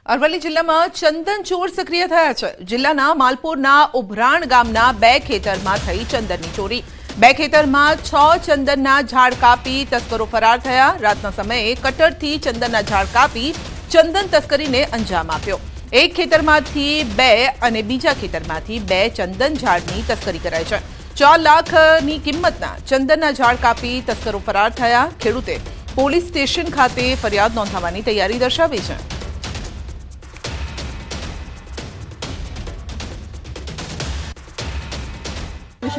અરવલ્લી જિલ્લામાં ચંદન ચોર સક્રિય થયા છે। જિલ્લાના માલપુરના ઉભરાણ ગામના 2 ખેતરમાં થઈ ચંદનની ચોરી। 2 ખેતરમાં 6 ચંદનના ઝાડ કાપી તસ્કરો ફરાર થયા। રાતના સમયે કટરથી ચંદનના ઝાડ કાપી ચંદન તસ્કરીને અંજામ આપ્યો। એક ખેતરમાંથી 2 અને બીજા ખેતરમાંથી 2 ચંદન ઝાડની તસ્કરી કરાઈ છે। 4 લાખની કિંમતના ચંદનના ઝાડ કાપી તસ્કરો ફરાર થયા। ખેડૂતે પોલીસ સ્ટેશન ખાતે ફરિયાદ નોંધાવવાની તૈયારી દર્શાવી છે।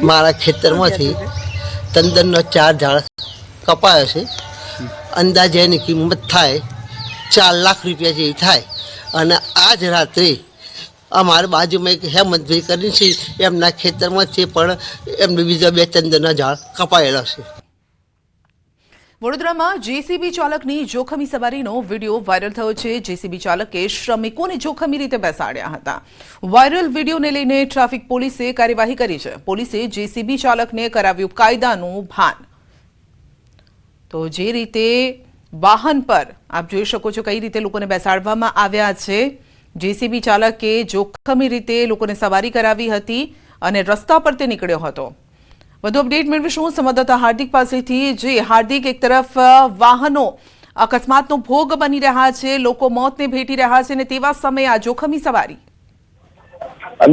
मारा खेतर में चंदन 4 झाड़ कपाया से अंदाजे एनी किंमत थाय 4 लाख रुपया जेवी थाय। अने आज रात्रे अमारी बाजू में एक हेमंतभाई करीने छे एमना खेतर में छे पण एमने बीजा 2 चंदनना झाड़ कपायेला छे। વડોદરામાં જેસીબી ચાલકની જોખમી સવારીનો વિડીયો વાયરલ થયો છે। જેસીબી ચાલકે શ્રમિકોને જોખમી રીતે બેસાડ્યા હતા। વાયરલ વિડીયોને લઈને ટ્રાફિક પોલીસે કાર્યવાહી કરી છે। પોલીસે જેસીબી ચાલકને કરાવ્યું કાયદાનું ભાન। તો જે રીતે વાહન પર આપ જોઈ શકો છો કઈ રીતે લોકોને બેસાડવામાં આવ્યા છે। જેસીબી ચાલકે જોખમી રીતે લોકોને સવારી કરાવી હતી અને રસ્તા પર તે નીકળ્યો હતો। વધુ અપડેટ મેળવીશું સંવાદદાતા હાર્દિક પાસેથી। જે હાર્દિક, એક તરફ વાહનો અકસ્માતનો ભોગ બની રહ્યા છે, લોકો મોતને ભેટી રહ્યા છે, અને તેવા સમયે આ જોખમી સવારી।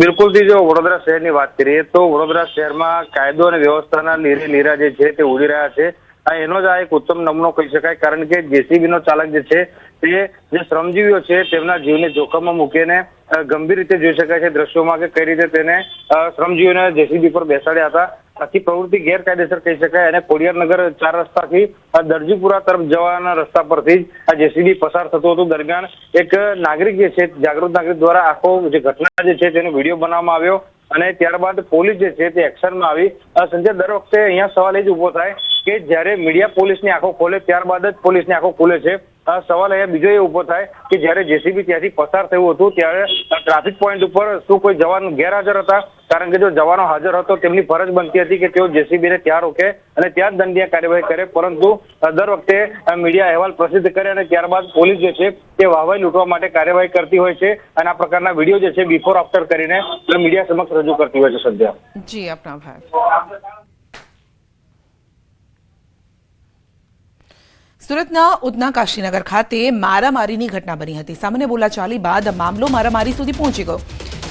બિલકુલ થી જો વડોદરા શહેરની વાત કરીએ તો વડોદરા શહેરમાં કાયદો અને વ્યવસ્થાના લીરા જે છે તે ઉડી રહ્યા છે। એનો જ આ એક ઉત્તમ નમૂનો કહી શકાય, કારણ કે જેસીબીનો ચાલક જે છે તે જે શ્રમજીવીઓ છે તેમના જીવને જોખમમાં મૂકીને ગંભીર રીતે જોઈ શકાય છે દ્રશ્યોમાં કે કઈ રીતે તેને શ્રમજીવીઓને જેસીબી પર બેસાડ્યા હતા। આથી પ્રવૃત્તિ ગેરકાયદેસર કહી શકાય। અને ખોડિયારનગર 4 રસ્તાથી દરજીપુરા તરફ જવાના રસ્તા પરથી આ જેસીબી પસાર થતું હતું। દરમિયાન એક નાગરિક જે છે, જાગૃત નાગરિક દ્વારા આખો જે ઘટના જે છે તેનો વિડીયો બનાવવામાં આવ્યો અને ત્યારબાદ પોલીસ જે છે તે એક્શનમાં આવી। સંજય, દર વખતે અહીંયા સવાલ એ જ ઉભો થાય કે જ્યારે મીડિયા પોલીસની આંખો ખોલે ત્યારબાદ જ પોલીસની આંખો ખુલે છે। સવાલ અહીંયા બીજો એ ઉભો થાય કે જ્યારે જેસીબી ત્યાંથી પસાર થયું હતું ત્યારે ટ્રાફિક પોઈન્ટ ઉપર શું કોઈ જવાન ગેરહાજર હતા? કારણ કે જો જવાનો હાજર હતો તેમની ફરજ બનતી હતી કે તેઓ જેસીબીને ત્યાં રોકે અને ત્યાં જ દંડીય કાર્યવાહી કરે, પરંતુ દર વખતે મીડિયા અહેવાલ પ્રસિદ્ધ કરે અને ત્યારબાદ પોલીસ જે છે તે વાહવાઈ લૂંટવા માટે કાર્યવાહી કરતી હોય છે અને આ પ્રકારના વિડીયો જે છે બિફોર આફ્ટર કરીને મીડિયા સમક્ષ રજૂ કરતી હોય છે। સદ્યા જી, આપનો આભાર। સુરતના ઉધના કાશીનગર ખાતે મારામારીની ઘટના બની હતી। સામાન્ય બોલાચાલી બાદ મામલો મારામારી સુધી પહોંચી ગયો।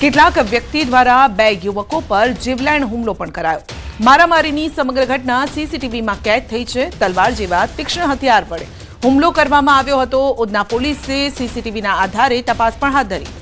કેટલાક વ્યક્તિ દ્વારા 2 યુવકો પર જીવલેણ હુમલો પણ કરાયો। મારામારીની સમગ્ર ઘટના સીસીટીવીમાં કેદ થઈ છે। તલવાર જેવા તીક્ષ્ણ હથિયાર વડે હુમલો કરવામાં આવ્યો હતો। ઉધના પોલીસે સીસીટીવીના આધારે તપાસ પણ હાથ ધરી।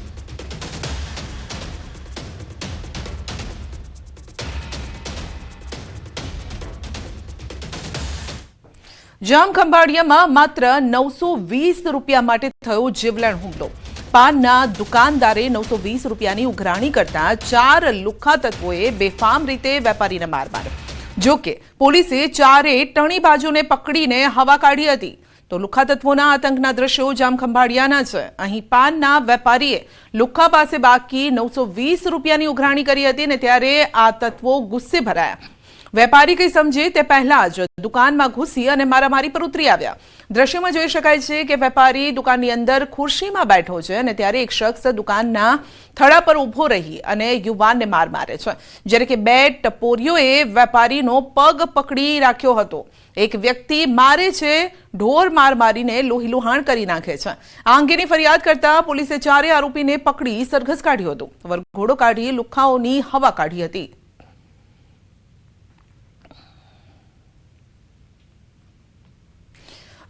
જામખંભાળિયામાં માત્ર 920 રૂપિયા માટે થયો જીવલેણ હુમલો। પાનના દુકાનદારે 920 રૂપિયાની ઉઘરાણી કરતા 4 લુખ્ખા તત્વોએ બેફામ રીતે વેપારીને માર માર્યો। જો કે પોલીસે 4 ટણી બાજુને પકડીને હવા કાઢી હતી। તો લુખ્ખા તત્વોના આતંકના દ્રશ્યો જામખંભાળિયાના છે। અહીં પાનના વેપારીએ લુખ્ખા પાસે બાકી 920 રૂપિયાની ઉઘરાણી કરી હતી અને ત્યારે આ તત્વો ગુસ્સે ભરાયા। વેપારી કંઈ સમજે તે પહેલા જ દુકાનમાં ઘૂસી અને મારામારી પર ઉતરી આવ્યા। દ્રશ્યમાં જોઈ શકાય છે કે વેપારી દુકાનની અંદર ખુરશીમાં બેઠો છે અને ત્યારે એક શખ્સ દુકાનના થડા પર ઊભો રહી અને યુવાનને માર મારે છે, જ્યારે કે 2 ટપોરીઓએ વેપારીનો પગ પકડી રાખ્યો હતો। એક વ્યક્તિ મારે છે, ઢોર માર મારીને લોહીલુહાણ કરી નાખે છે। આ અંગેની ફરિયાદ કરતા પોલીસે 4 આરોપીને પકડી સરઘસ કાઢ્યો હતો। વરઘોડો કાઢી લુખ્ખાઓની હવા કાઢી હતી।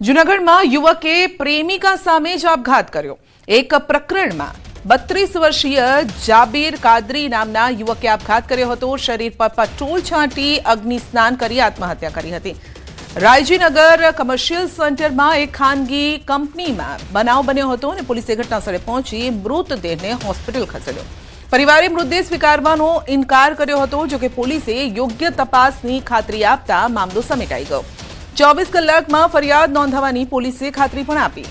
જૂનાગઢમાં યુવકે પ્રેમિકા સામે જ આપઘાત કર્યો। એક પ્રકરણમાં 32 વર્ષીય જાબીર કાદરી નામના યુવકે આપઘાત કર્યો હતો। શરીર પર પેટ્રોલ છાંટી અગ્નિ સ્નાન કરી આત્મહત્યા કરી હતી। રાયજીનગર કમર્શિયલ સેન્ટરમાં એક ખાનગી કંપનીમાં બનાવ બન્યો હતો અને પોલીસે ઘટનાસ્થળે પહોંચી મૃતદેહને હોસ્પિટલ ખસેડ્યો। પરિવારે મૃતદેહ સ્વીકારવાનો ઇનકાર કર્યો હતો। જો કે પોલીસે યોગ્ય તપાસની ખાતરી આપતા મામલો સમેટાઈ ગયો। 24 કલાકમાં ફરિયાદ નોંધાવવાની પોલીસે ખાતરી પણ આપી।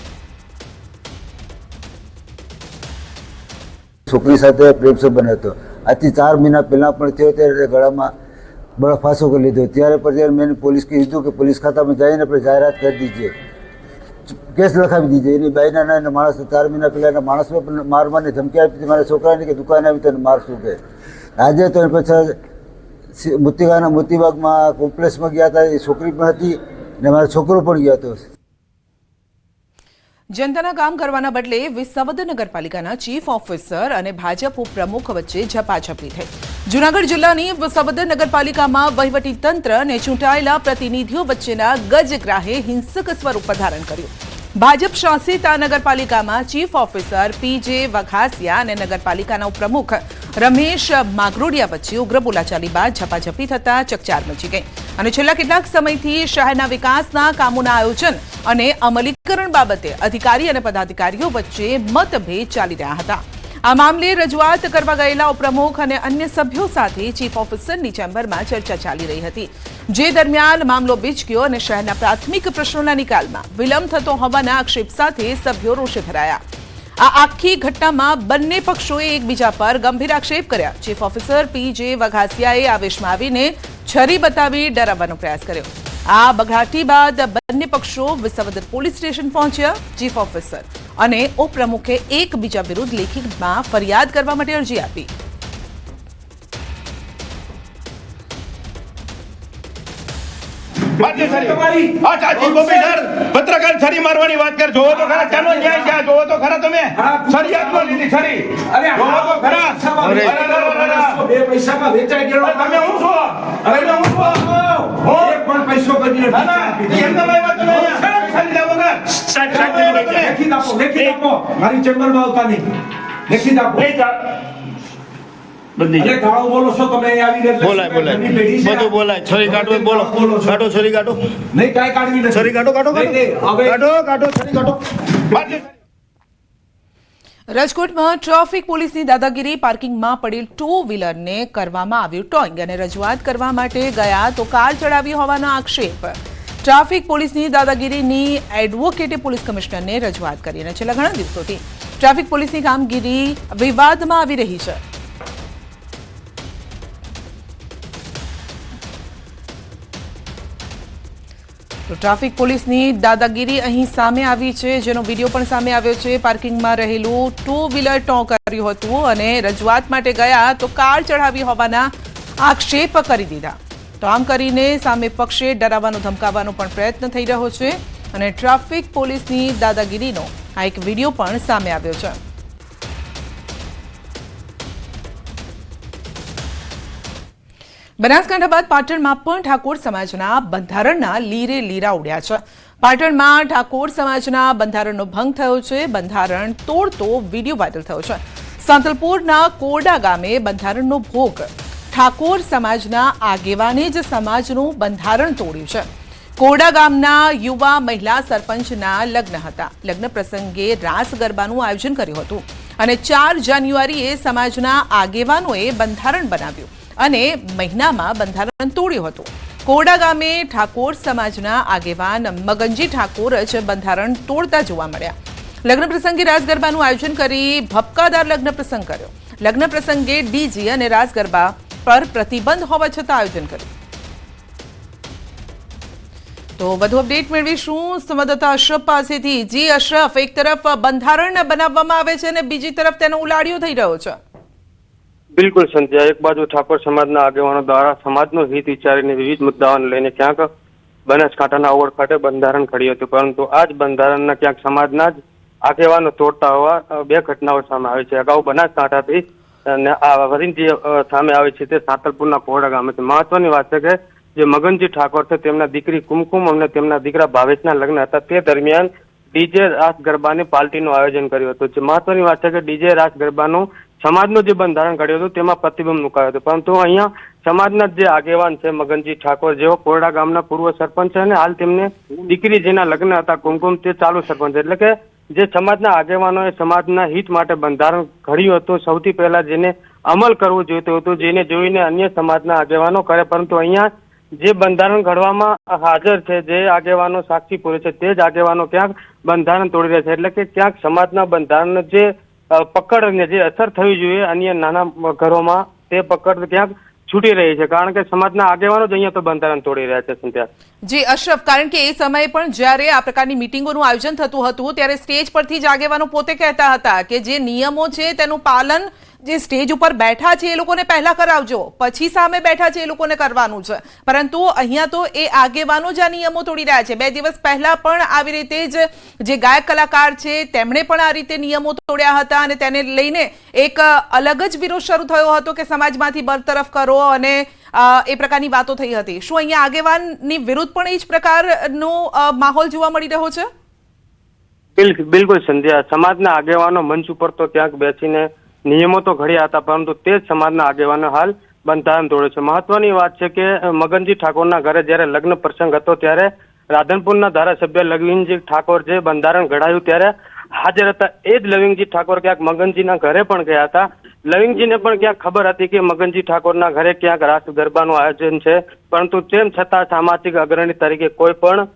છોકરી સાથે પ્રેમ સંબંધ હતો। આજથી 4 મહિના પહેલા પણ થયો ત્યારે ગળામાં બળફાંસો કરી લીધો। ત્યારે પછી મેં પોલીસ કીધું કે પોલીસ ખાતામાં જઈને આપણે જાહેરાત કરી દીજીએ। કેસ લખાવી દીધો. એની બાઈના નાના માણસ 4 મહિના પહેલાં એના માણસને પણ મારવાની ધમકી આપી હતી મારા છોકરાને કે દુકાને આવી તને મારશું કે. આજે તો પછી મોતીબાગમાં કોમ્પ્લેક્સમાં ગયા હતા. એ છોકરી પણ હતી ને મારો છોકરો પણ ગયો હતો. જનતાના કામ કરવાના બદલે વિસાવદર નગરપાલિકાના ચીફ ઓફિસર અને ભાજપ ઉપપ્રમુખ વચ્ચે ઝપાઝપી થઈ. જૂનાગઢ જિલ્લાની વિસાવદર નગરપાલિકામાં વહીવટી તંત્ર અને ચૂંટાયેલા પ્રતિનિધિઓ વચ્ચેના ગજગ્રાહે હિંસક સ્વરૂપ ધારણ કર્યું. ભાજપ શાસિત આ નગરપાલિકામાં ચીફ ઓફિસર પીજે વઘાસિયા અને નગરપાલિકાના ઉપપ્રમુખ રમેશ માગરોડિયા વચ્ચે ઉગ્ર બોલાચાલી બાદ ઝપાઝપી થતા ચકચાર મચી ગઈ અને છેલ્લા કેટલાક સમયથી શહેરના વિકાસના કામોના આયોજન અને અમલીકરણ બાબતે અધિકારી અને પદાધિકારીઓ વચ્ચે મતભેદ ચાલી રહ્યા હતા. આ મામલે રજૂઆત કરવા ગયેલા ઉપપ્રમુખ અને અન્ય સભ્યો સાથે ચીફ ઓફિસરની ચેમ્બરમાં ચર્ચા ચાલી રહી હતી, જે દરમિયાન મામલો બીચક્યો અને શહેરના પ્રાથમિક પ્રશ્નોના નિકાલમાં વિલંબ થતો હોવાના આક્ષેપ સાથે સભ્યો રોષે ભરાયા. આ આખી ઘટનામાં બંને પક્ષોએ એકબીજા પર ગંભીર આક્ષેપ કર્યા. ચીફ ઓફિસર પીજે વઘાસિયાએ આવેશમાં આવીને છરી બતાવી ડરાવવાનો પ્રયાસ કર્યો. આ બઘાટી બાદ બંને પક્ષો વિસાવદર પોલીસ સ્ટેશન પહોંચ્યા. ચીફ ઓફિસર અને ઉપપ્રમુખે એકબીજા વિરુદ્ધ લેખિતમાં ફરિયાદ કરવા માટે અરજી આપી. પત્રકાર છરી મારવાની વાત કર. જોવો તો ખરા ચાનો ન્યાય છે. જોવો તો ખરા તમે છરી હાથમાં લીધી છરી. જોવો તો ખરા. બે પૈસામાં વેચાઈ ગયો. તમે હું છો? અરે હું છું. એક પણ પૈસો કરી નથી. એમ તમે વાત તમે છરી લાવો ને. લેખિત આપો. લેખિત આપો. મારી ચેમ્બરમાં આવતા નહીં. લેખિત આપો. અરે ગાળો બોલો છો તમે આવી રીતે. બોલાય બધું બોલાય. છરી કાઢો બોલો. કાઢો છરી કાઢો. નહીં કાઈ કાઢવી નથી. છરી કાઢો કાઢો કાઢો છરી કાઢો. રાજકોટમાં ટ્રાફિક પોલીસની દાદાગીરી. પાર્કિંગમાં પડેલ 2 વ્હીલરને કરવામાં આવ્યું ટોઈંગ અને રજૂઆત કરવા માટે ગયા તો કાર ચડાવી હોવાનો આક્ષેપ. ટ્રાફિક પોલીસની દાદાગીરીની એડવોકેટે પોલીસ કમિશનરને રજૂઆત કરી અને છેલ્લા ઘણા દિવસોથી ટ્રાફિક પોલીસની કામગીરી વિવાદમાં આવી રહી છે. તો ટ્રાફિક પોલીસની દાદાગીરી અહીં સામે આવી છે, જેનો વિડીયો પણ સામે આવ્યો છે. પાર્કિંગમાં રહેલું 2 વ્હીલર ટો કર્યું હતું અને રજૂઆત માટે ગયા તો કાર ચઢાવી હોવાના આક્ષેપ કરી દીધા. તો આમ કરીને સામે પક્ષે ડરાવવાનો ધમકાવવાનો પણ પ્રયત્ન થઈ રહ્યો છે અને ટ્રાફિક પોલીસની દાદાગીરીનો આ એક વિડીયો પણ સામે આવ્યો છે. બનાસકાંઠા બાદ પાટણમાં પણ ઠાકોર સમાજના બંધારણના લીરે લીરા ઉડ્યા છે. પાટણમાં ઠાકોર સમાજના બંધારણનો ભંગ થયો છે. બંધારણ તોડતો વિડીયો વાયરલ થયો છે. સાંતલપુરના કોરડા ગામે બંધારણનો ભોગ ઠાકોર સમાજના આગેવાને જ સમાજનું બંધારણ તોડ્યું છે. કોરડા ગામના યુવા મહિલા સરપંચના લગ્ન હતા. લગ્ન પ્રસંગે રાસ ગરબાનું આયોજન કર્યું હતું અને 4 જાન્યુઆરીએ સમાજના આગેવાનોએ બંધારણ બનાવ્યું અને મહિનામાં બંધારણ તોડ્યું હતું. કોરડા ગામે ઠાકોર સમાજના આગેવાન મગનજી ઠાકોર જ બંધારણ તોડતા જોવા મળ્યા. લગ્ન પ્રસંગે રાસ ગરબાનું આયોજન કરી ભપકાદાર લગ્ન પ્રસંગ કર્યો. લગ્ન પ્રસંગે ડીજે અને રાસ ગરબા પર પ્રતિબંધ હોવા છતાં આયોજન કર્યું. તો વધુ અપડેટ મેળવીશું સંવાદદાતા અશરફ પાસેથી. જી અશરફ, એક તરફ બંધારણ બનાવવામાં આવે છે અને બીજી તરફ તેનો ઉલાડિયો થઈ રહ્યો છે. બિલકુલ સંધ્યા, એક બાજુ ઠાકોર સમાજના આગેવાનો દ્વારા સમાજનું હિત વિચારીને વિવિધ મુદ્દાઓને લઈને ક્યાંક બનાસકાંઠાના ઓવડ ખાતે બંધારણ ઘડ્યું હતું, પરંતુ આ જ બંધારણના ક્યાંક સમાજના જ આગેવાનો તોડતા હોવા 2 ઘટનાઓ સામે આવી છે. અગાઉ બનાસકાંઠાથી અને આ વરિંજી સામે આવી છે તે સાંતલપુરના કોરડા ગામે છે. મહત્વની વાત છે કે જે મગનજી ઠાકોર છે તેમના દીકરી કુમકુમ અને તેમના દીકરા ભાવેશના લગ્ન હતા. તે દરમિયાન ડીજે રાસ ગરબાની પાર્ટીનું આયોજન કર્યું હતું. જે મહત્વની વાત છે કે ડીજે રાસ ગરબાનું સમાજનું જે બંધારણ ઘડ્યું હતું તેમાં પ્રતિબંધ મુકાયો હતો, પરંતુ અહીંયા સમાજના જે આગેવાન છે મગનજી ઠાકોર, જેઓ કોરડા ગામના પૂર્વ સરપંચ છે અને હાલ તેમને દીકરી જેના લગ્ન હતા કુમકુમ, તે ચાલુ સરપંચ. એટલે કે જે સમાજના આગેવાનોએ સમાજના હિત માટે બંધારણ ઘડ્યું હતું, સૌથી પહેલા જેને અમલ કરવું જોઈતું હતું, જેને જોઈને અન્ય સમાજના આગેવાનો કરે, પરંતુ અહીંયા જે બંધારણ ઘડવામાં હાજર છે, જે આગેવાનો સાક્ષી પૂરે છે, તે જ આગેવાનો ક્યાંક બંધારણ તોડી રહ્યા છે. એટલે કે ક્યાંક સમાજના બંધારણ જે પકડ અને જે અસર થવી જોઈએ અન્ય નાના ઘરોમાં, તે પકડ ક્યાંક છૂટી રહી છે, કારણ કે સમાજના આગેવાનો જ અહીંયા તો બંધારણ તોડી રહ્યા છે. સંધ્યા. જી અશરફ, કારણ કે એ સમયે પણ જ્યારે આ પ્રકારની મિટિંગોનું આયોજન થતું હતું ત્યારે સ્ટેજ પરથી જ આગેવાનો પોતે કહેતા હતા કે જે નિયમો છે તેનું પાલન જે સ્ટેજ ઉપર બેઠા છે એ લોકોને પહેલા કરાવજો, પછી સામે બેઠા છે એ લોકોને કરવાનું છે. પરંતુ અહીંયા તો એ આગેવાનો જ આ નિયમો તોડી રહ્યા છે. 2 દિવસ પહેલા પણ આવી રીતે જ જે ગાયક કલાકાર છે તેમણે પણ આ રીતે નિયમો તોડ્યા હતા અને તેને લઈને એક અલગ જ વિરોધ શરૂ થયો હતો કે સમાજમાંથી બરતરફ કરો અને એ પ્રકારની વાતો થઈ હતી. શું અહીંયા આગેવાનની વિરુદ્ધ પણ એ જ પ્રકારનો માહોલ જોવા મળી રહ્યો છે? બિલકુલ સંધ્યા, સમાજના આગેવાનો મંચ ઉપર તો ક્યાંક બેસીને નિયમો તો ઘડ્યા હતા, પરંતુ તે જ સમાજના આગેવાનો હાલ બંધારણ તોડે છે. મહત્વની વાત છે કે મગનજી ઠાકોરના ઘરે જ્યારે લગ્ન પ્રસંગ હતો ત્યારે રાધનપુરના ધારાસભ્ય લવિંગજી ઠાકોર જે બંધારણ ઘડાયું ત્યારે હાજર હતા. એ જ લવિંગજી ઠાકોર ક્યાંક મગનજીના ઘરે પણ ગયા હતા. લવિંગજીને પણ ક્યાંક ખબર હતી કે મગનજી ઠાકોરના ઘરે ક્યાંક રાસ ગરબાનું આયોજન છે, પરંતુ તેમ છતાં સામાજિક અગ્રણી તરીકે કોઈ પણ